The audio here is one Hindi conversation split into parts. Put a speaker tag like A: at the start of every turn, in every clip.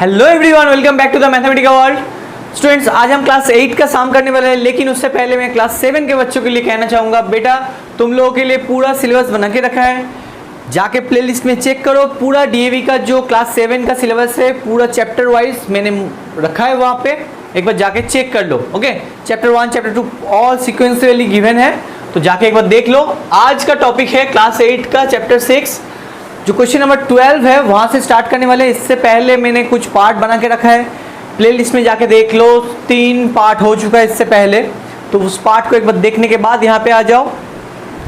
A: Hello everyone, welcome back to the mathematical world. Students, आज हम क्लास 8 का सम करने वाले हैं, लेकिन उससे पहले मैं क्लास 7 के बच्चों के लिए कहना चाहूँगा, बेटा तुम लोगों के लिए पूरा सिलेबस बना के रखा है, जाके प्लेलिस्ट में चेक करो। पूरा डीएवी का जो क्लास 7 का सिलेबस है पूरा चैप्टर वाइज मैंने रखा है, वहाँ पे एक बार जाके चेक कर लो। Okay, chapter 1 chapter 2 all sequentially given है, तो जाके एक बार देख लो। आज का टॉपिक है क्लास 8 का चैप्टर 6, जो क्वेश्चन नंबर 12 है वहाँ से स्टार्ट करने वाले। इससे पहले मैंने कुछ पार्ट बना के रखा है, प्लेलिस्ट में जाके देख लो। 3 पार्ट हो चुका है इससे पहले, तो उस पार्ट को एक बार देखने के बाद यहाँ पे आ जाओ।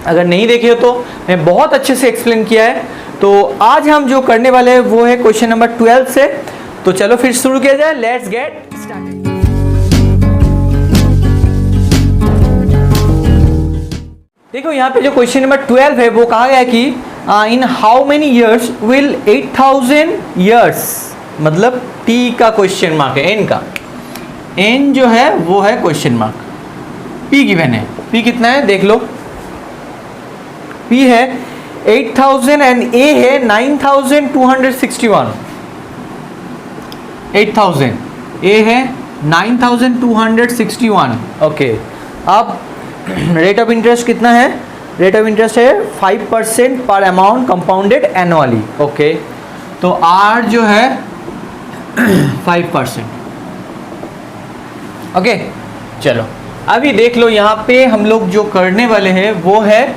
A: अगर नहीं देखे हो तो मैं बहुत अच्छे से एक्सप्लेन किया है। तो आज हम जो करने वाले हैं वो है क्वेश्चन नंबर 12 से। तो चलो फिर शुरू किया जाए, लेट्स गेट स्टार्टेड। देखो यहाँ पे जो क्वेश्चन नंबर 12 है वो कहा गया है कि इन how many years will 8000 years, मतलब टी का क्वेश्चन मार्क है, एन का, एन जो है वो है क्वेश्चन मार्क, पी गिवन है। पी कितना है देख लो, पी है 8000 एंड ए है 9261। 8000, ए है 9261। ओके, अब रेट ऑफ इंटरेस्ट कितना है? रेट ऑफ इंटरेस्ट है 5% पर अमाउंट कंपाउंडेड एनुअली। ओके, तो आर जो है 5%। ओके, चलो अभी देख लो, यहाँ पे हम लोग जो करने वाले हैं वो है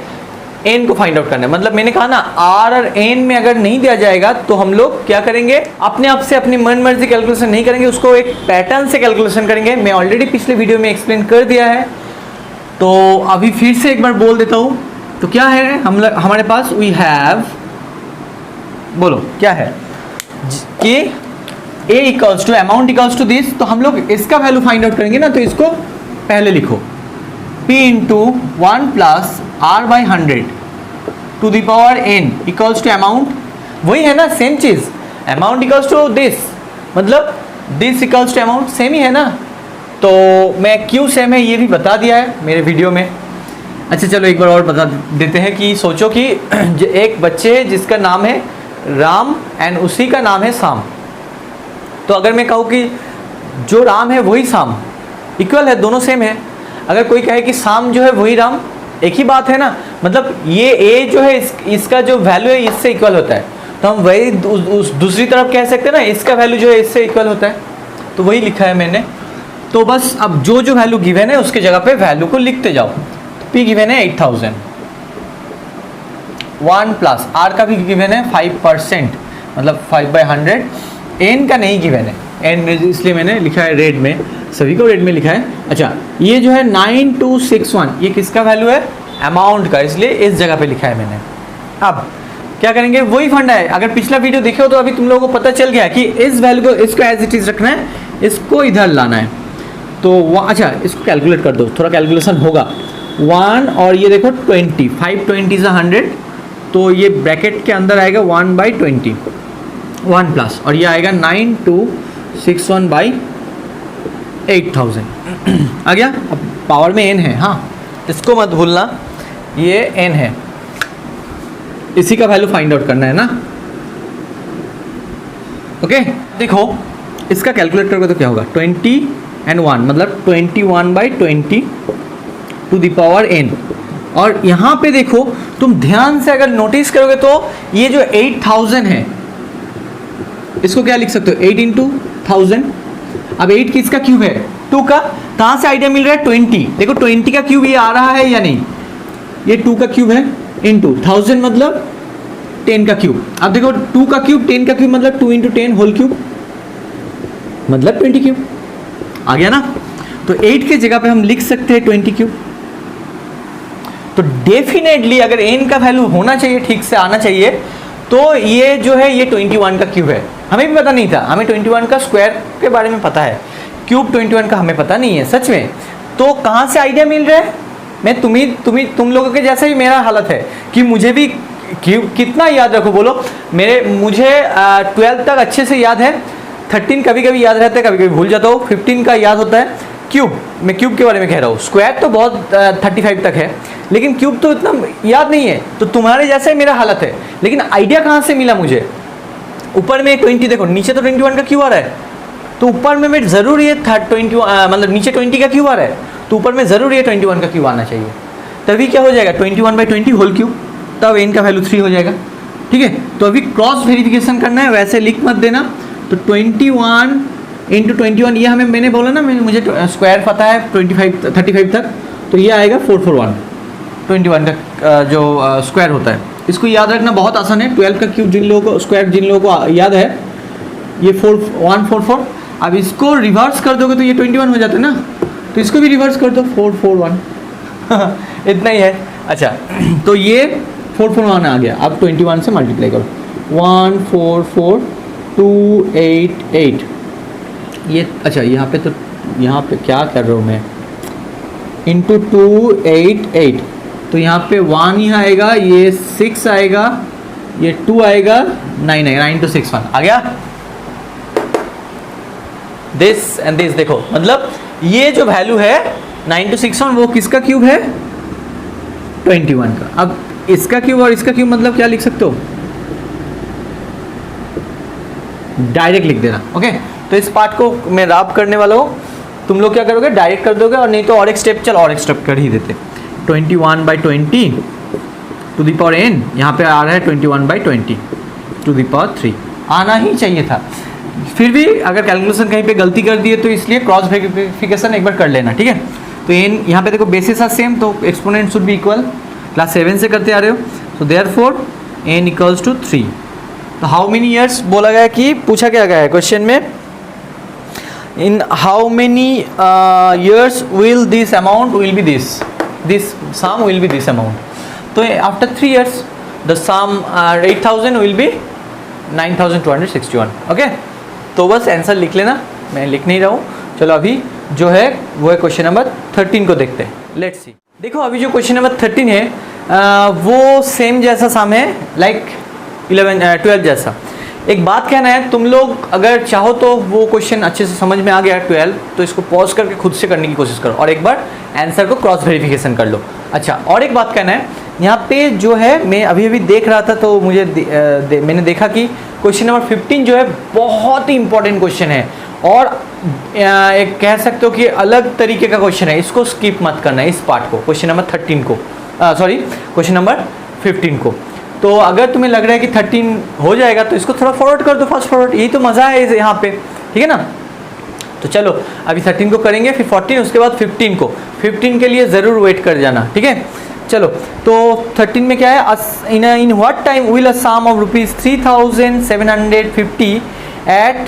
A: एन को फाइंड आउट करना है। मतलब मैंने कहा ना, आर और एन में अगर नहीं दिया जाएगा तो हम लोग क्या करेंगे, अपने आप से अपनी मन मर्जी कैलकुलेशन नहीं करेंगे, उसको एक पैटर्न से कैलकुलेशन करेंगे। मैं ऑलरेडी पिछले वीडियो में एक्सप्लेन कर दिया है, तो अभी फिर से एक बार बोल देता हूँ। तो क्या है हमारे पास, वी हैव, बोलो क्या है कि a equals to amount equals to this. तो हम लोग इसका वैल्यू फाइंड आउट करेंगे ना, तो इसको पहले लिखो, P into 1 plus r by 100 to the power n equals to amount, वही है ना, सेम चीज, अमाउंट इक्वल्स टू दिस, मतलब this equals to amount, same ही है ना। तो मैं क्यों सेम है ये भी बता दिया है मेरे वीडियो में। अच्छा चलो एक बार और बता देते हैं कि सोचो कि एक बच्चे है जिसका नाम है राम एंड उसी का नाम है शाम। तो अगर मैं कहूँ कि जो राम है वही शाम, इक्वल है, दोनों सेम है। अगर कोई कहे कि शाम जो है वही राम, एक ही बात है ना, मतलब ये ए जो है इसका जो वैल्यू है इससे इक्वल होता है, तो हम वही उस दूसरी तरफ कह सकते हैं ना, इसका वैल्यू जो है इससे इक्वल होता है। तो वही लिखा है मैंने। तो बस अब जो वैल्यू गिवन है उसके जगह पे वैल्यू को लिखते जाओ। तो पी गिवन है 8000, 1 प्लस आर का भी गिवन है 5%, मतलब 5/100। एन का नहीं गिवन है, एन में इसलिए मैंने लिखा है रेड में, सभी को रेड में लिखा है। अच्छा, ये जो है 9261, ये किसका वैल्यू है? अमाउंट का, इसलिए इस जगह पे लिखा है मैंने। अब क्या करेंगे, वही फंडा है। अगर पिछला वीडियो देखे हो तो अभी तुम लोगों को पता चल गया कि इस वैल्यू को, इसको एज इट इज रखना है, इसको इधर लाना है। तो अच्छा, इसको कैलकुलेट कर दो, थोड़ा कैलकुलेशन होगा। 1 और ये देखो 20, 520 से 100, तो ये ब्रैकेट के अंदर आएगा 1/20, 1 प्लस, और ये आएगा 9261/8000 आ गया। अब पावर में n है, हाँ इसको मत भूलना, ये n है, इसी का वैल्यू फाइंड आउट करना है ना। ओके, देखो इसका कैलकुलेट करोगे तो क्या होगा, 20 and 1 मतलब 21/20 टू द पावर n। और यहाँ पे देखो, तुम ध्यान से अगर नोटिस करोगे तो ये जो 8000 है, इसको क्या लिख सकते हो, 8 इंटू 1000। अब 8 किसका क्यूब है? 2 का। कहाँ से आइडिया मिल रहा है? 20। देखो 20 का क्यूब ये आ रहा है या नहीं, ये 2 का क्यूब है, इंटू 1000 मतलब 10 का क्यूब। अब देखो 2 का क्यूब 10 का क्यूब मतलब 2 इंटू 10 होल क्यूब, मतलब 20 क्यूब आ गया ना। तो 8 के जगह पे हम लिख सकते हैं 20 क्यूब। तो डेफिनेटली अगर n का वैल्यू होना चाहिए, ठीक से आना चाहिए, तो ये जो है ये 21 का क्यूब है। हमें भी पता नहीं था, हमें 21 का स्क्वायर के बारे में पता है, क्यूब 21 का हमें पता नहीं है सच में। तो कहाँ से आइडिया मिल रहा है? मैं तुम लोगों के जैसा ही मेरा हालत है कि मुझे भी क्यूब कितना याद रखो, बोलो। मुझे 12 तक अच्छे से याद है, 13 कभी कभी याद रहता है, कभी कभी भूल जाता हूँ, 15 का याद होता है। क्यूब, मैं क्यूब के बारे में कह रहा हूँ, स्क्वायर तो बहुत 35 तक है, लेकिन क्यूब तो इतना याद नहीं है। तो तुम्हारे जैसा ही मेरा हालत है, लेकिन आइडिया कहाँ से मिला मुझे? ऊपर में 20 देखो, नीचे तो 21 का क्यों आ रहा है, तो ऊपर में मैं ज़रूर ये 20 मतलब नीचे 20 का क्यों आ रहा है, तो ऊपर में ज़रूर ये 21 का क्यों आना चाहिए, तभी क्या हो जाएगा 21/20 होल क्यूब, तब n का वैल्यू 3 हो जाएगा। ठीक है, तो अभी क्रॉस वेरिफिकेशन करना है, वैसे लिख मत देना। तो 21 × 21 ये मैंने बोला ना, मुझे स्क्वायर पता है 35 तक, तो ये आएगा 441 21 का जो स्क्वायर होता है। इसको याद रखना बहुत आसान है, 12 का क्यूब जिन लोगों को स्क्वायर जिन लोगों को याद है ये 144। अब इसको रिवर्स कर दोगे तो ये 21 हो जाता है ना, तो इसको भी रिवर्स कर दो 441 इतना ही है। अच्छा तो ये 441 आ गया, अब 21 से मल्टीप्लाई करो 144288 ये। अच्छा यहाँ पे क्या कर रहा हूँ मैं, इंटू 288, तो यहाँ पे 1 ही आएगा, ये 6 आएगा, ये 2 आएगा, 9 आएगा, 9261 आ गया। दिस एंड दिस देखो, मतलब ये जो वैल्यू है 9261 वो किसका क्यूब है, 21 का। अब इसका क्यूब और इसका क्यूब मतलब क्या लिख सकते हो, डायरेक्ट लिख देना। ओके, तो इस पार्ट को मैं रैप करने वाला हूँ, तुम लोग क्या करोगे, डायरेक्ट कर दोगे, और नहीं तो और एक स्टेप, चल और एक स्टेप कर ही देते। 21/20 टू द पावर n, यहाँ पे आ रहा है 21/20 टू द पावर 3, आना ही चाहिए था। फिर भी अगर कैलकुलेशन कहीं पे गलती कर दिए तो इसलिए क्रॉस वेरिफिकेशन एक बार कर लेना। ठीक है, तो n यहाँ पे देखो बेसिस है सेम, तो exponent should be equal, class 7 से करते आ रहे हो, तो देयरफॉर n इक्वल्स टू 3। तो हाउ मेनी ईयर्स बोला गया कि पूछा क्या गया है क्वेश्चन में, in how many years will this amount will be this sum will be this amount. तो after 3 years the sum 8000 will be 9261। Okay, तो बस आंसर लिख लेना, मैं लिख नहीं रहा हूँ। चलो अभी जो है वो है क्वेश्चन नंबर 13 को देखते हैं, लेट्स सी। देखो अभी जो क्वेश्चन नंबर 13 है वो सेम जैसा सम है, लाइक 12 जैसा। एक बात कहना है, तुम लोग अगर चाहो तो वो क्वेश्चन अच्छे से समझ में आ गया 12, तो इसको पॉज करके खुद से करने की कोशिश करो और एक बार आंसर को क्रॉस वेरिफिकेशन कर लो। अच्छा, और एक बात कहना है, यहाँ पे जो है मैं अभी देख रहा था तो मुझे मैंने देखा कि क्वेश्चन नंबर 15 जो है बहुत ही इंपॉर्टेंट क्वेश्चन है, और एक कह सकते हो कि अलग तरीके का क्वेश्चन है, इसको स्किप मत करना है, इस पार्ट को, क्वेश्चन नंबर 13 को, क्वेश्चन नंबर 15 को। तो अगर तुम्हें लग रहा है कि 13 हो जाएगा तो इसको थोड़ा फॉरवर्ड कर दो, फास्ट फॉरवर्ड, यही तो मज़ा है यहाँ पे। ठीक है ना, तो चलो अभी 13 को करेंगे, फिर 14, उसके बाद 15 को। 15 के लिए ज़रूर वेट कर जाना। ठीक है, चलो तो 13 में क्या है, in what time will a sum of ₹3750 at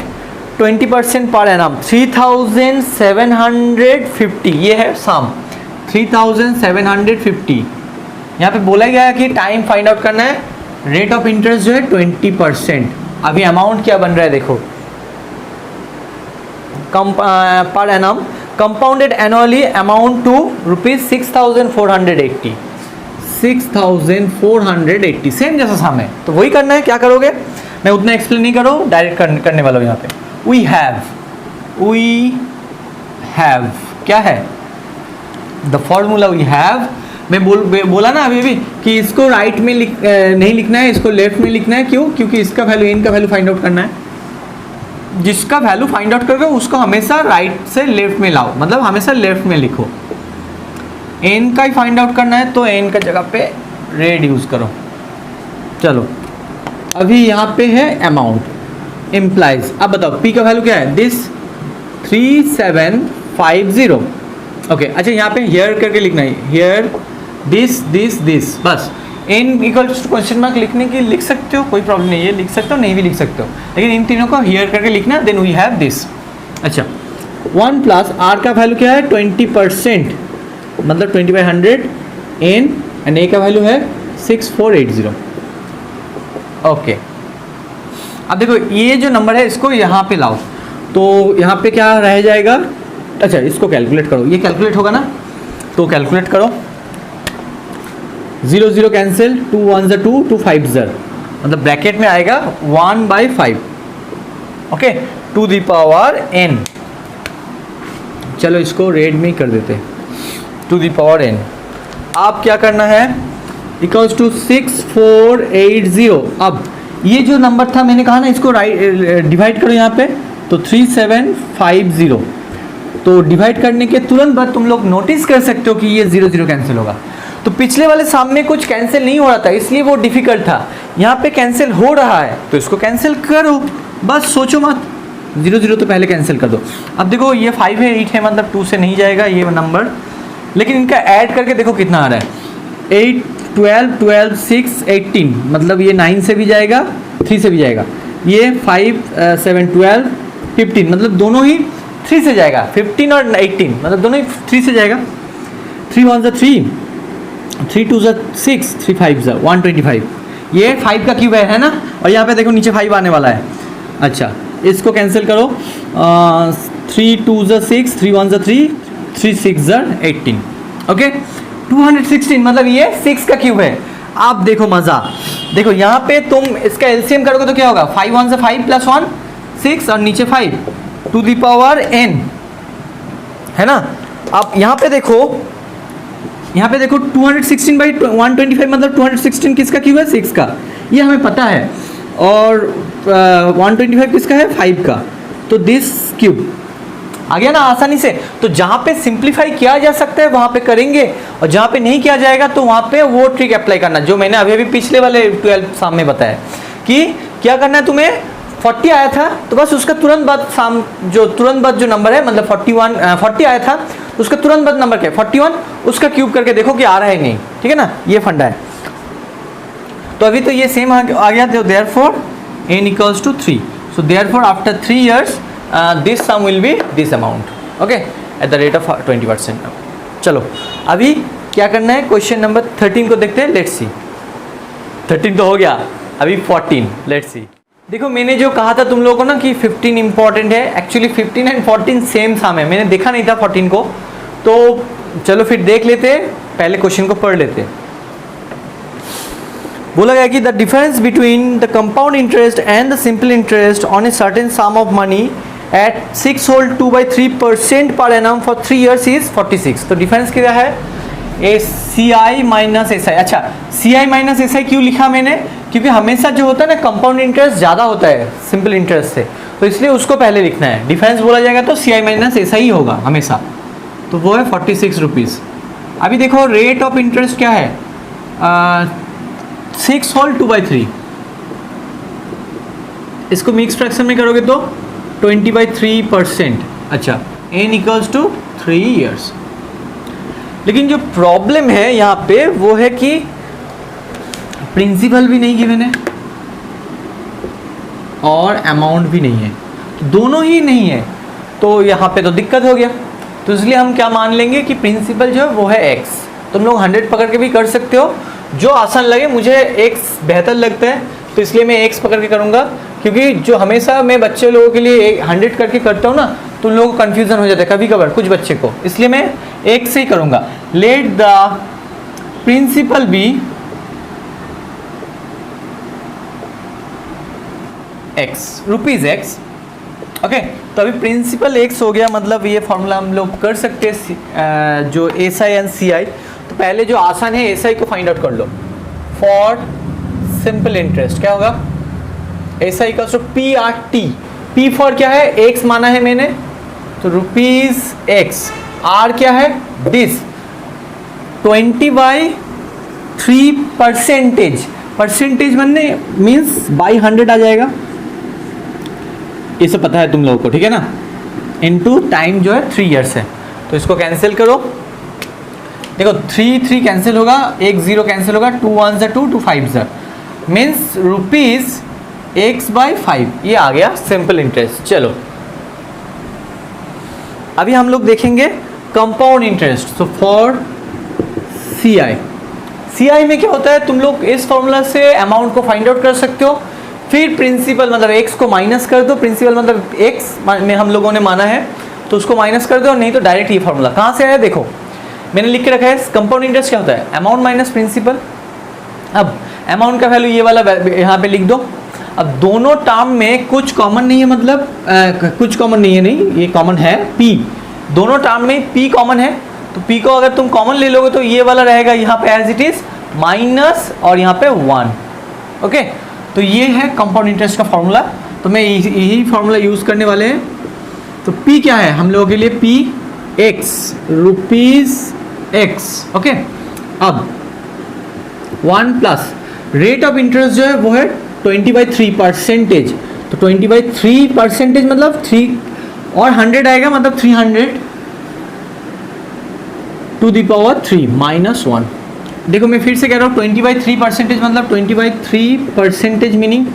A: 20% per annum. 3750 ये है सम, 3750। यहाँ पे बोला गया है कि टाइम फाइंड आउट करना है, रेट ऑफ इंटरेस्ट जो है 20%। अभी अमाउंट क्या बन रहा है देखो, per annum compounded annually amount to ₹6480। 6480 same जैसा सम है, तो वही करना है। क्या करोगे, मैं उतना एक्सप्लेन नहीं करो, डायरेक्ट करने वाला हूँ। यहाँ पे वी हैव क्या है, द फॉर्मूला वी हैव, मैं बोला ना अभी कि इसको राइट में नहीं लिखना है, इसको लेफ्ट में लिखना है। क्यों, क्योंकि इसका वैल्यू, एन का वैल्यू फाइंड आउट करना है। जिसका वैल्यू फाइंड आउट करोगे उसको हमेशा राइट से लेफ्ट में लाओ, मतलब हमेशा लेफ्ट में लिखो। एन का ही फाइंड आउट करना है तो एन का जगह पे रेड यूज करो। चलो अभी यहाँ पे है अमाउंट इम्प्लाइज। अब बताओ पी का वैल्यू क्या है, दिस 3750। ओके, अच्छा यहाँ पे हियर करके लिखना है, हियर दिस बस। N equals to question mark लिखने की लिख सकते हो, कोई प्रॉब्लम नहीं है, लिख सकते हो, नहीं भी लिख सकते हो, लेकिन इन तीनों को हियर करके लिखना, देन वी हैव दिस। अच्छा, 1 प्लस आर का वैल्यू क्या है 20%, मतलब 20/100 एन, एंड ए का वैल्यू है 6480। ओके, अब देखो ये जो नंबर है इसको यहाँ पे लाओ, तो यहाँ पे क्या रह जाएगा। अच्छा, इसको कैलकुलेट करो, ये कैलकुलेट होगा ना, तो कैलकुलेट करो। 0 0 कैंसिल, 2 1 2 2 5 0, मतलब ब्रैकेट में आएगा 1/5। Okay, to the power n। चलो इसको रेड में ही कर देते हैं, टू द पावर n। आप क्या करना है, इक्वल्स टू 6480। अब ये जो नंबर था मैंने कहा ना इसको डिवाइड करो यहाँ पे, तो 3750। तो डिवाइड करने के तुरंत बाद तुम लोग नोटिस कर सकते हो कि ये 0 0 कैंसिल होगा। तो पिछले वाले साम में कुछ कैंसिल नहीं हो रहा था इसलिए वो डिफिकल्ट था, यहाँ पे कैंसिल हो रहा है तो इसको कैंसिल करो, बस सोचो मत, 0 0 तो पहले कैंसिल कर दो। अब देखो ये 5 है 8 है, मतलब 2 से नहीं जाएगा ये नंबर, लेकिन इनका ऐड करके देखो कितना आ रहा है, 8 12 12 6 18, मतलब ये 9 से भी जाएगा 3 से भी जाएगा, ये 5 7 12 15, मतलब दोनों ही 3 से जाएगा, 15 और 18 मतलब दोनों ही 3 से जाएगा। 3 1 3, 3 2 6, 3 5 125, ये 5 का क्यूब है ना, और यहाँ पे देखो नीचे 5 आने वाला है। अच्छा इसको कैंसिल करो, 3 2 6, 3 1 3, 3 6 18, ओके 216, मतलब ये 6 का क्यूब है। आप देखो मज़ा, देखो यहाँ पे तुम इसका एलसीएम करोगे तो क्या होगा, 5 1 5 प्लस 1 6 और नीचे 5 टू द पावर n, है ना। अब यहाँ पे देखो 216 बाई 125, मतलब 216 किसका क्यूब है, 6 का, ये हमें पता है, और 125 किसका है, 5 का, तो दिस क्यूब आ गया ना आसानी से। तो जहाँ पे सिंप्लीफाई किया जा सकता है वहाँ पे करेंगे, और जहाँ पे नहीं किया जाएगा तो वहाँ पे वो ट्रिक अप्लाई करना जो मैंने अभी पिछले वाले 12 सामने बताया कि क्या करना है तुम्हें। 40 आया था तो बस उसका तुरंत बाद जो नंबर है, मतलब 40 आया था तो उसका तुरंत बाद नंबर क्या है 41, उसका क्यूब करके देखो कि आ रहा है नहीं, ठीक है ना, ये फंडा है। तो अभी तो ये सेम आ गया, तो therefore n equals to 3, so therefore after 3 years this sum will be this amount, okay, at the rate of 20%। चलो अभी क्या करना है, क्वेश्चन नंबर 13 को देखते हैं, लेट्स सी। 13 तो हो गया, अभी 14, लेट्स सी। देखो मैंने जो कहा था तुम लोगों को ना कि 15 इंपॉर्टेंट है, एक्चुअली 15 एंड 14 सेम सम है, मैंने देखा नहीं था 14 को, तो चलो फिर देख लेते हैं, पहले क्वेश्चन को पढ़ लेते हैं। बोला गया कि the difference between the compound interest and the simple interest on a certain sum of money at 6 whole 2/3% per annum for 3 years is 46। तो डिफरेंस क्या है, ए सी आई माइनस एस आई। अच्छा सी आई माइनस एस आई क्यों लिखा मैंने, क्योंकि हमेशा जो होता है ना कंपाउंड इंटरेस्ट ज़्यादा होता है सिंपल इंटरेस्ट से, तो इसलिए उसको पहले लिखना है। डिफरेंस बोला जाएगा तो सी आई माइनस एस आई होगा हमेशा, तो वो है 46 रुपीज़। अभी देखो रेट ऑफ इंटरेस्ट क्या है, 6 होल 2/3, इसको मिक्स फ्रैक्शन में करोगे तो 20/3%। अच्छा n इक्वल्स टू 3 years। लेकिन जो प्रॉब्लम है यहाँ पे वो है कि प्रिंसिपल भी नहीं गिवन है और अमाउंट भी नहीं है, दोनों ही नहीं है, तो यहाँ पे तो दिक्कत हो गया। तो इसलिए हम क्या मान लेंगे कि प्रिंसिपल जो है वो है x। तुम लोग 100 पकड़ के भी कर सकते हो, जो आसान लगे, मुझे x बेहतर लगता है तो इसलिए मैं x पकड़ के करूँगा, क्योंकि जो हमेशा मैं बच्चे लोगों के लिए 100 करके करता हूँ ना, तो उन लोगों को कन्फ्यूज़न हो जाता है कभी कभार कुछ बच्चे को, इसलिए मैं x से ही करूँगा। Let the principal be x, rupees x, okay. तो अभी प्रिंसिपल x हो गया, मतलब ये फॉर्मूला हम लोग कर सकते हैं जो एस आई एंड सी आई। तो पहले जो आसान है एस आई को फाइंड आउट कर लो, फॉर सिंपल इंटरेस्ट क्या होगा, S I equals to P R T, P for क्या है x माना है मैंने, तो रुपीज़ x, r क्या है दिस, 20/3%, परसेंटेज बनने मीन्स बाई 100 आ जाएगा, ये सब पता है तुम लोगों को, ठीक है ना, इनटू टाइम जो है 3 years है। तो इसको कैंसिल करो, देखो 3 कैंसिल होगा, 1 0 कैंसिल होगा, 2 1 2 2 5 मीन्स रुपीज़ x/5, ये आ गया सिंपल इंटरेस्ट। चलो अभी हम लोग देखेंगे कंपाउंड इंटरेस्ट। सो फॉर सी आई में क्या होता है, तुम लोग इस फॉर्मूला से अमाउंट को फाइंड आउट कर सकते हो, फिर प्रिंसिपल मतलब x को माइनस कर दो, प्रिंसिपल मतलब x में हम लोगों ने माना है तो उसको माइनस कर दो, नहीं तो डायरेक्ट ये फॉर्मूला कहाँ से आया देखो मैंने लिख के रखा है। कंपाउंड इंटरेस्ट क्या होता है, अमाउंट माइनस प्रिंसिपल। अब अमाउंट का वैल्यू ये वाला यहाँ पे लिख दो। अब दोनों टर्म में कुछ कॉमन नहीं है, मतलब कुछ कॉमन नहीं है, नहीं ये कॉमन है p, दोनों टर्म में p कॉमन है, तो p को अगर तुम कॉमन ले लोगे तो ये वाला रहेगा यहाँ पे एज इट इज माइनस और यहाँ पे 1, ओके। तो ये है कंपाउंड इंटरेस्ट का फॉर्मूला, तो मैं यही फॉर्मूला यूज़ करने वाले हैं। तो P क्या है हम लोगों के लिए, P x, rupees x, okay. अब 1 प्लस रेट ऑफ इंटरेस्ट जो है वो है 20/3%। तो 20/3% मतलब 3 और 100 आएगा, मतलब 300 टू द पावर 3 माइनस 1। देखो मैं फिर से कह रहा हूँ 20/3% मतलब 20/3% मीनिंग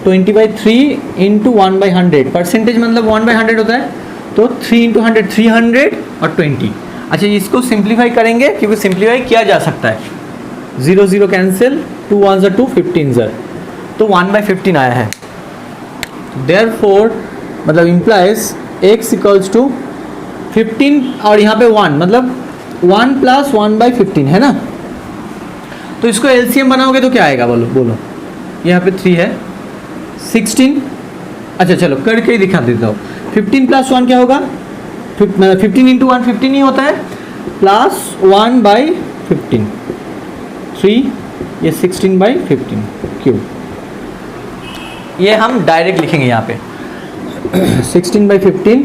A: 20/3 इंटू 1/100, परसेंटेज मतलब 1/100 होता है, तो 3 इंटू 100 300 और 20। अच्छा इसको सिंप्लीफाई करेंगे क्योंकि सिंप्लीफाई किया जा सकता है, 0 0 कैंसिल, 2 1 2 15 तो 1/15 आया है। देयरफॉर मतलब इम्प्लाइज x इक्वल्स टू 15 और यहाँ पे 1 मतलब 1 प्लस 1/15 है ना। तो इसको एलसीएम बनाओगे तो क्या आएगा, बोलो। यहाँ पे 3 है, 16, अच्छा चलो करके ही दिखा देता हूँ। 15 प्लस 1 क्या होगा, 15 इंटू 1 15 ही होता है, प्लस 1/15, 3, ये 16/15 क्यूब, ये हम डायरेक्ट लिखेंगे यहाँ पे 16/15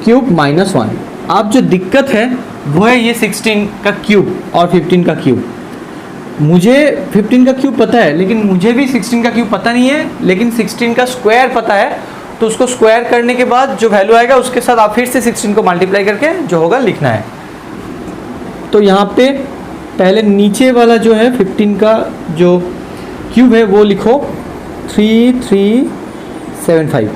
A: क्यूब माइनस 1। अब जो दिक्कत है वो है ये 16 का क्यूब और 15 का क्यूब। मुझे 15 का क्यूब पता है लेकिन मुझे भी 16 का क्यूब पता नहीं है, लेकिन 16 का स्क्वायर पता है। तो उसको स्क्वायर करने के बाद जो वैल्यू आएगा उसके साथ आप फिर से 16 को मल्टीप्लाई करके जो होगा लिखना है। तो यहाँ पे पहले नीचे वाला जो है 15 का जो क्यूब है वो लिखो 3375।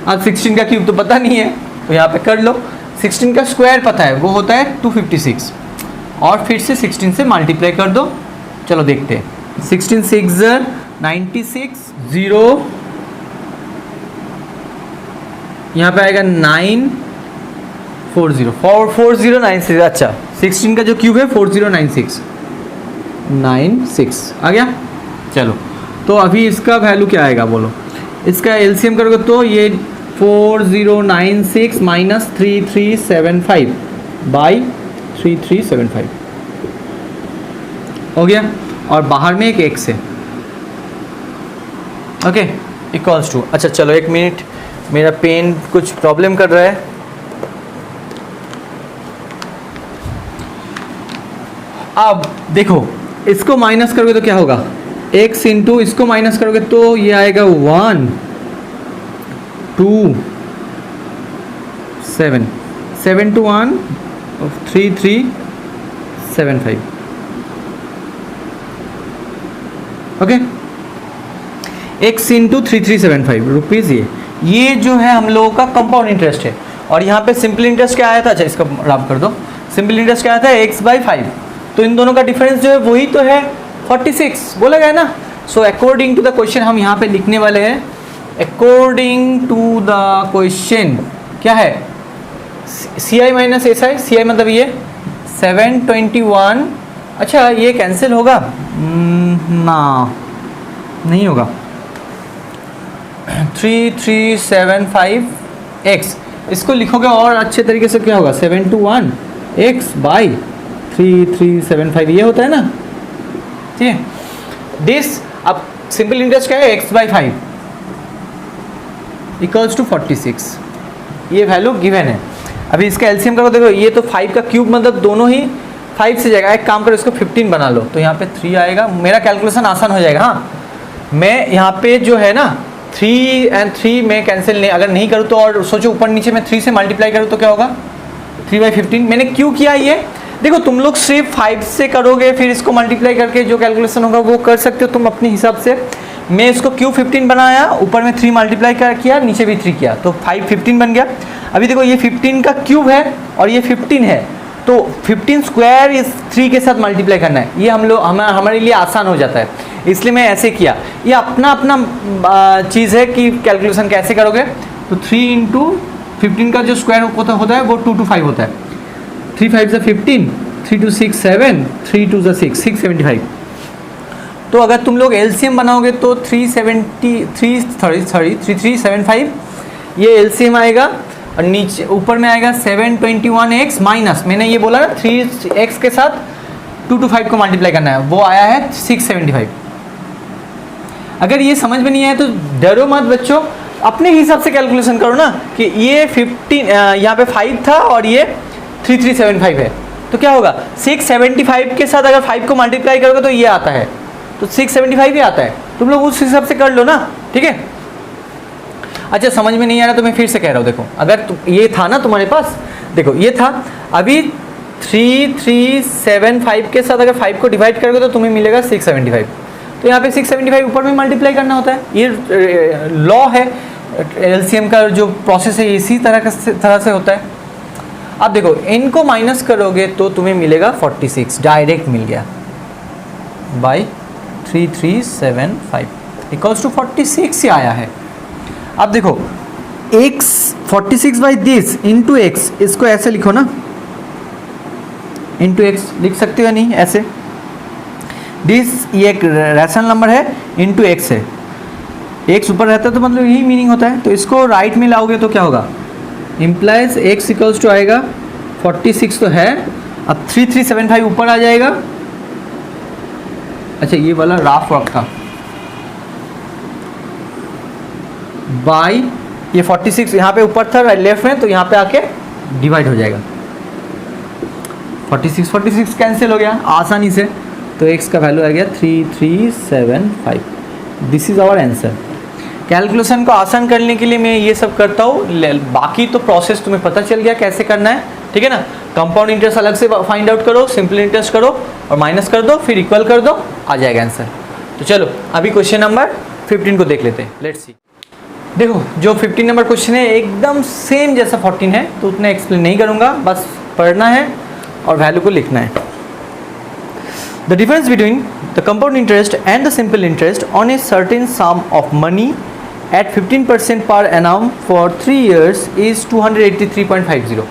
A: अब 16 का क्यूब तो पता नहीं है तो यहाँ पे कर लो, 16 का स्क्वायर पता है वो होता है 256 और फिर से 16 से मल्टीप्लाई कर दो। चलो देखते हैं, 16 6 96, 0 यहाँ पे आएगा 940 अच्छा 16 का जो क्यूब है 4096 आ गया। चलो तो अभी इसका वैल्यू क्या आएगा बोलो, इसका एलसीएम करोगे तो ये 4096 माइनस 3375 बाई 3375 हो गया, और बाहर में एक x है, ओके इक्वल्स टू। अच्छा चलो एक मिनट, मेरा पेन कुछ प्रॉब्लम कर रहा है। अब देखो इसको माइनस करोगे तो क्या होगा, x इंटू इसको माइनस करोगे तो ये आएगा 1 2 7 7 to 1 3375 okay, x into 3375 rupees. ये जो है हम लोगों का कंपाउंड इंटरेस्ट है। और यहाँ पे सिंपल इंटरेस्ट क्या आया था, अच्छा इसका रब कर दो, सिंपल इंटरेस्ट क्या आया था x/5। तो इन दोनों का डिफरेंस जो है वही तो है 46 बोला गया ना। So according to the question हम यहाँ पे लिखने वाले हैं, अकॉर्डिंग टू द क्वेश्चन क्या है, CI माइनस SI, CI मतलब ये 721। अच्छा ये कैंसिल होगा ना, नहीं होगा, 3375x इसको लिखोगे और अच्छे तरीके से क्या होगा 721x बाई 3375 ये होता है ना, ठीक है। दिस अब सिंपल इंटरेस्ट क्या है x/5 इक्वल्स टू 46, ये वैल्यू गिवन है। अभी इसका एलसीएम करो, देखो ये तो 5 का क्यूब मतलब दोनों ही 5 से जाएगा। एक काम करो इसको 15 बना लो तो यहाँ पे 3 आएगा, मेरा कैलकुलेशन आसान हो जाएगा। हाँ मैं यहाँ पे जो है ना 3 और 3 में कैंसिल नहीं, अगर नहीं करूँ तो, और सोचो ऊपर नीचे मैं 3 से मल्टीप्लाई करूँ तो क्या होगा 3/15। मैंने क्यों किया ये, देखो तुम लोग सिर्फ 5 से करोगे फिर इसको मल्टीप्लाई करके जो कैलकुलेशन होगा वो कर सकते हो तुम अपने हिसाब से। मैं इसको क्यों 15 बनाया, ऊपर में 3 मल्टीप्लाई किया, नीचे भी 3 किया तो 5 15 बन गया। अभी देखो ये 15 का क्यूब है और ये 15 है, तो 15 स्क्वायर इस 3 के साथ मल्टीप्लाई करना है। ये हमारे लिए आसान हो जाता है, इसलिए मैं ऐसे किया। ये अपना अपना चीज़ है कि कैलकुलेशन कैसे करोगे। तो 3 इंटू 15 का जो स्क्वायर होता है वो 2 to 5 होता है, 3 5 = 15, 3 2 6 7, 3 2 6 675। तो अगर तुम लोग एलसीएम बनाओगे तो 3375 ये एलसीएम आएगा, और नीचे ऊपर में आएगा 721x माइनस, मैंने ये बोला ना 3x के साथ 2 to 5 को मल्टीप्लाई करना है, वो आया है 675। अगर ये समझ में नहीं आया तो डरो मत बच्चों, अपने हिसाब से कैलकुलेशन करो ना कि ये 15 यहाँ पे 5 था और ये 3375 है, तो क्या होगा 675 के साथ अगर 5 को मल्टीप्लाई करोगे तो ये आता है, तो 675 ही आता है। तुम लोग उस हिसाब से कर लो ना, ठीक है। अच्छा समझ में नहीं आ रहा तो मैं फिर से कह रहा हूँ, देखो अगर ये था ना तुम्हारे पास, देखो ये था, अभी 3375 के साथ अगर 5 को डिवाइड करोगे तो तुम्हें मिलेगा 675, तो यहाँ पे 675 ऊपर में मल्टीप्लाई करना होता है, ये लॉ है एलसीएम का जो प्रोसेस है इसी तरह से होता है। अब देखो इनको माइनस करोगे तो तुम्हें मिलेगा 46, डायरेक्ट मिल गया बाई 3375 इक्वल्स टू 46 ही आया है। अब देखो x 46 by this into x, इसको ऐसे लिखो ना, इंटू एक्स लिख सकते हो नहीं ऐसे, दिस ये एक रैशनल नंबर है, इंटू एक्स है, एक्स ऊपर रहता है तो मतलब यही मीनिंग होता है, तो इसको राइट में लाओगे तो क्या होगा, इम्प्लाइज x इक्वल्स टू आएगा 46 तो है, अब 3375 ऊपर आ जाएगा। अच्छा ये वाला राफ वर्क था, बाई ये 46 यहाँ पे ऊपर था लेफ्ट में, तो यहाँ पे आके डिवाइड हो जाएगा, 46 कैंसिल हो गया आसानी से, तो x का वैल्यू आ गया 3375। This is our answer. Calculation को आसान करने के लिए मैं ये सब करता हूँ, बाकी तो प्रोसेस तुम्हें पता चल गया कैसे करना है, ठीक है ना। कंपाउंड इंटरेस्ट अलग से फाइंड आउट करो, सिंपल इंटरेस्ट करो और माइनस कर दो, फिर इक्वल कर दो, आ जाएगा आंसर। तो चलो अभी क्वेश्चन नंबर 15 को देख लेते हैं, लेट्स सी। देखो जो 15 नंबर क्वेश्चन है एकदम सेम जैसा 14 है, तो उतना एक्सप्लेन नहीं करूँगा, बस पढ़ना है और वैल्यू को लिखना है। The difference between the compound interest and the simple interest on a certain sum of money at 15% per annum for 3 years is 283.50।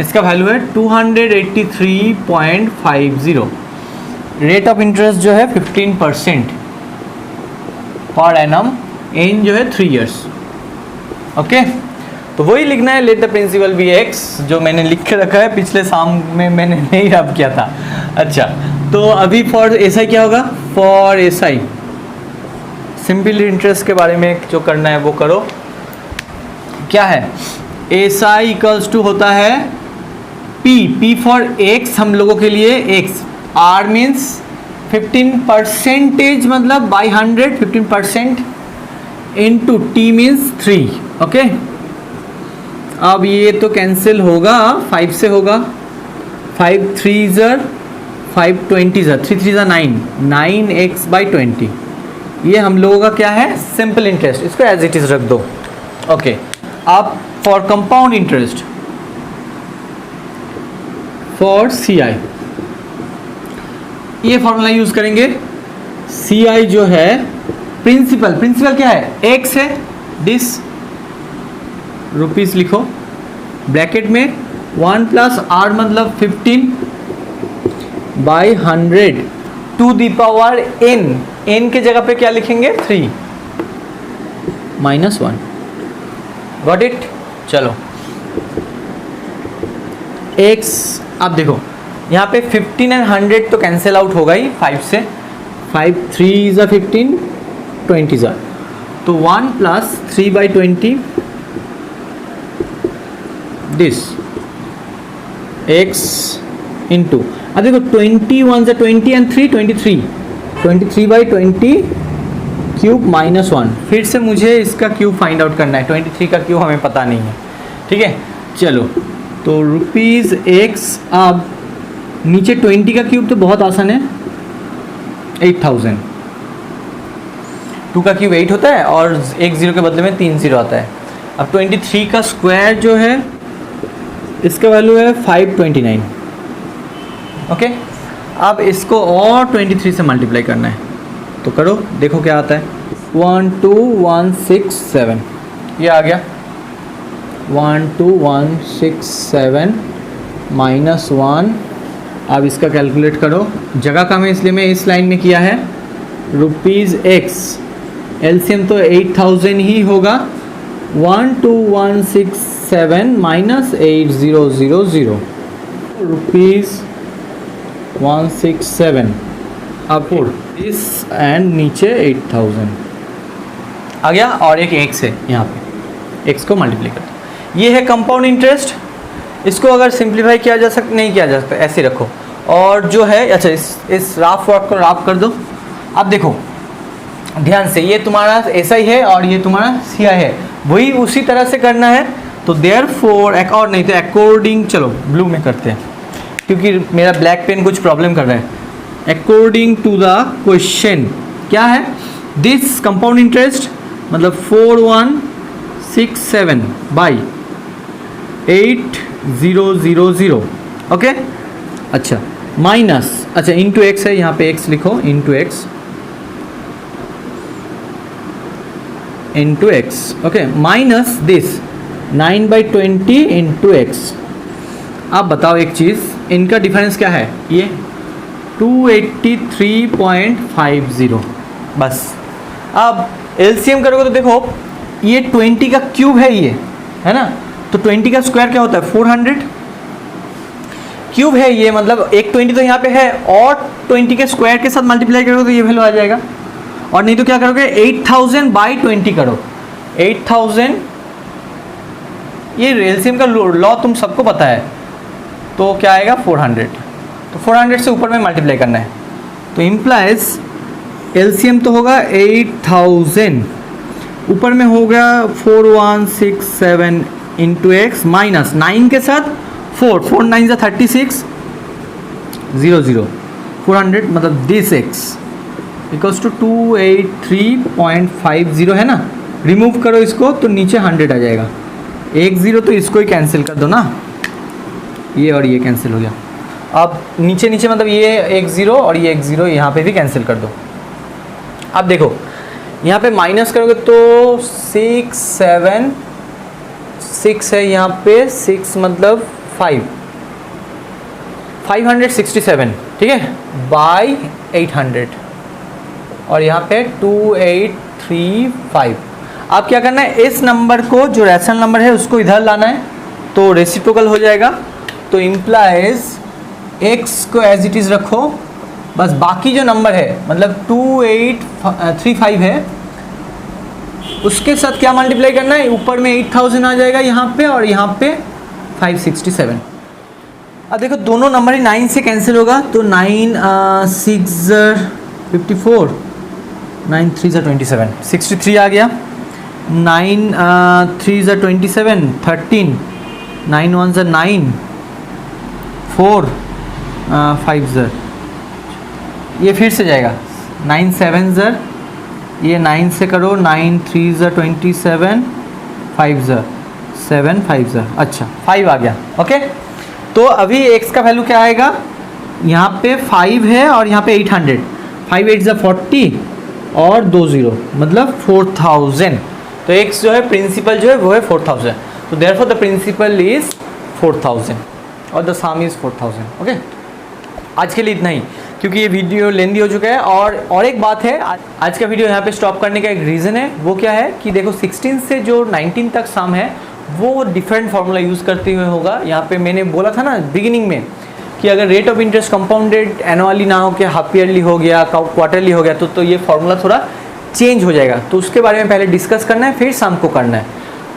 A: इसका वैल्यू है 283.50। रेट ऑफ इंटरेस्ट जो है 15% पर एनम, एन जो है 3 इयर्स, ओके। तो वही लिखना है, let the principal be X, जो मैंने लिख के रखा है, पिछले शाम में मैंने नहीं रब किया था। अच्छा तो अभी फॉर एसआई क्या होगा, फॉर एसआई सिंपल इंटरेस्ट के बारे में जो करना है वो करो। क्या है, एसआई इक्वल्स टू होता है पी फॉर एक्स, हम लोगों के लिए एक्स, आर मीन्स 15% मतलब by 100, 15% into T means 3, okay. अब ये तो कैंसिल होगा, 5 से होगा, 5 3 ज़र 5 20 ज़र 3 3 ज़र 9, 9x बाई 20। ये हम लोगों का क्या है, सिंपल इंटरेस्ट, इसको एज इट इज़ रख दो, ओके। अब for compound interest for CI ये फॉर्मूला यूज करेंगे। CI जो है प्रिंसिपल क्या है, x है, दिस रुपीस लिखो ब्रैकेट में 1 प्लस आर मतलब 15 by 100 to the power n के जगह पे क्या लिखेंगे 3 माइनस 1, गॉट इट। चलो x, अब देखो यहाँ पे 15 एंड 100 तो कैंसिल आउट होगा ही 5 से, 5 3 ज़ा 15 20 ज़ा, तो 1 plus 3 by 20 this x into, अब देखो 21 ज़ा 20 एंड 3 23 बाई 20 क्यूब माइनस 1, फिर से मुझे इसका क्यूब फाइंड आउट करना है, 23 का क्यूब हमें पता नहीं है, ठीक है। चलो तो रुपीज़ x, अब नीचे 20 का क्यूब तो बहुत आसान है, 8000, 2 का क्यूब 8 होता है और एक ज़ीरो के बदले में 3 ज़ीरो आता है। अब 23 का स्क्वायर जो है इसका वैल्यू है 529, ओके। अब इसको और 23 से मल्टीप्लाई करना है, तो करो देखो क्या आता है, 12167 ये आ गया, 12167 माइनस 1। अब इसका कैलकुलेट करो, जगह कम है इसलिए मैं इस लाइन में किया है, रुपीज़ एक्स एलसीएम तो 8000 ही होगा, 12167 माइनस 8000 रुपीज़ 167 अब 4 इस एंड नीचे 8000 आ गया, और एक एक्स है यहाँ पे, एक्स को मल्टीप्लाई करते हैं। ये है कंपाउंड इंटरेस्ट। इसको अगर सिंप्लीफाई किया जा सकता, नहीं किया जा सकता, ऐसे रखो। और जो है अच्छा इस राफ वर्क को राफ कर दो। अब देखो ध्यान से, ये तुम्हारा ऐसा ही है और ये तुम्हारा सी आई है, वही उसी तरह से करना है। तो देयरफॉर एक और नहीं तो अकॉर्डिंग, चलो ब्लू में करते हैं क्योंकि मेरा ब्लैक पेन कुछ प्रॉब्लम कर रहा है। अकॉर्डिंग टू द क्वेश्चन क्या है, दिस कंपाउंड इंटरेस्ट मतलब 4167 बाई 8000 ओके। अच्छा माइनस, अच्छा इंटू एक्स है, यहाँ पे एक्स लिखो, into x okay, minus this 9/20 into x. अब बताओ एक चीज़, इनका डिफरेंस क्या है, ये 283.50 बस। अब एलसीएम करोगे तो देखो ये 20 का क्यूब है, ये है ना, तो 20 का स्क्वायर क्या होता है 400, क्यूब है ये, मतलब एक 20 तो यहाँ पे है और 20 के स्क्वायर के साथ मल्टीप्लाई करोगे तो ये वैल्यू आ जाएगा। और नहीं तो क्या करोगे 8000/20 करो, 8000, ये एलसीएम का लॉ तुम सबको पता है, तो क्या आएगा 400, तो 400 से ऊपर में मल्टीप्लाई करना है। तो इम्प्लाइज एलसीएम तो होगा 8000, ऊपर में हो गया 4167 इंटू एक्स माइनस 9 के साथ 4 9 जा 36 00 400 मतलब दिस एक्स इक्वल्स टू 283.50 है ना। रिमूव करो इसको तो नीचे 100 आ जाएगा, 10 तो इसको ही कैंसिल कर दो ना, ये और ये कैंसिल हो गया। अब नीचे नीचे मतलब ये 10 और ये 10 यहाँ पे भी कैंसिल कर दो। अब देखो यहाँ पे माइनस करोगे तो 6 7 6 है यहाँ पे, 6 मतलब 567 ठीक है बाई 800 और यहाँ पे 2835। अब क्या करना है, इस नंबर को जो रैशनल नंबर है उसको इधर लाना है तो रेसिप्रोकल हो जाएगा। तो इम्प्लाइज x को एज इट इज़ रखो, बस बाकी जो नंबर है मतलब 2835 है उसके साथ क्या मल्टीप्लाई करना है, ऊपर में 8000 आ जाएगा यहाँ पे और यहाँ पे 567। अब देखो दोनों नंबर ही 9 से कैंसिल होगा तो 9 6 54 9 3 27 63 आ गया, 9 3 27 13 9 1 9 4 5 ये फिर से जाएगा 9 7 ये 9 से करो 9 3 27 5 7 5 अच्छा 5 आ गया ओके। तो अभी x का वैल्यू क्या आएगा, यहाँ पे 5 है और यहाँ पे 800, 5 8 40 और 20 मतलब 4000। तो x जो है प्रिंसिपल जो है वो है 4000, तो देयरफॉर द प्रिंसिपल इज 4000 और द सम इज 4000 ओके। आज के लिए इतना ही क्योंकि ये वीडियो लेंदी हो चुका है। और एक बात है, आज का वीडियो यहाँ पे स्टॉप करने का एक रीज़न है, वो क्या है कि देखो 16 से जो 19 तक सम है वो डिफरेंट फार्मूला यूज़ करते हुए होगा। यहाँ पे मैंने बोला था ना बिगिनिंग में कि अगर rate of interest compounded annually ना हो के हाफ ईयरली हो गया, क्वार्टरली हो गया तो ये फार्मूला थोड़ा चेंज हो जाएगा। तो उसके बारे में पहले डिस्कस करना है फिर शाम को करना है,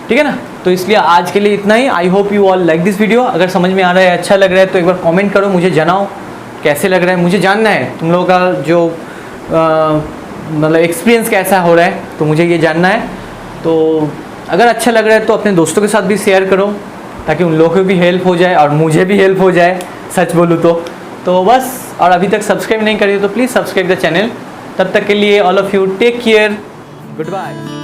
A: ठीक है ना। तो इसलिए आज के लिए इतना ही। I hope you all like this video. अगर समझ में आ रहा है, अच्छा लग रहा है तो एक बार कॉमेंट करो, मुझे जनाओ कैसे लग रहा है, मुझे जानना है तुम लोगों का जो मतलब एक्सपीरियंस कैसा हो रहा है, तो मुझे ये जानना है। तो अगर अच्छा लग रहा है तो अपने दोस्तों के साथ भी शेयर करो ताकि उन लोगों को भी हेल्प हो जाए और मुझे भी हेल्प हो जाए, सच बोलूँ तो बस। और अभी तक सब्सक्राइब नहीं करिए तो प्लीज़ सब्सक्राइब द चैनल। तब तक के लिए all of you take care, good bye.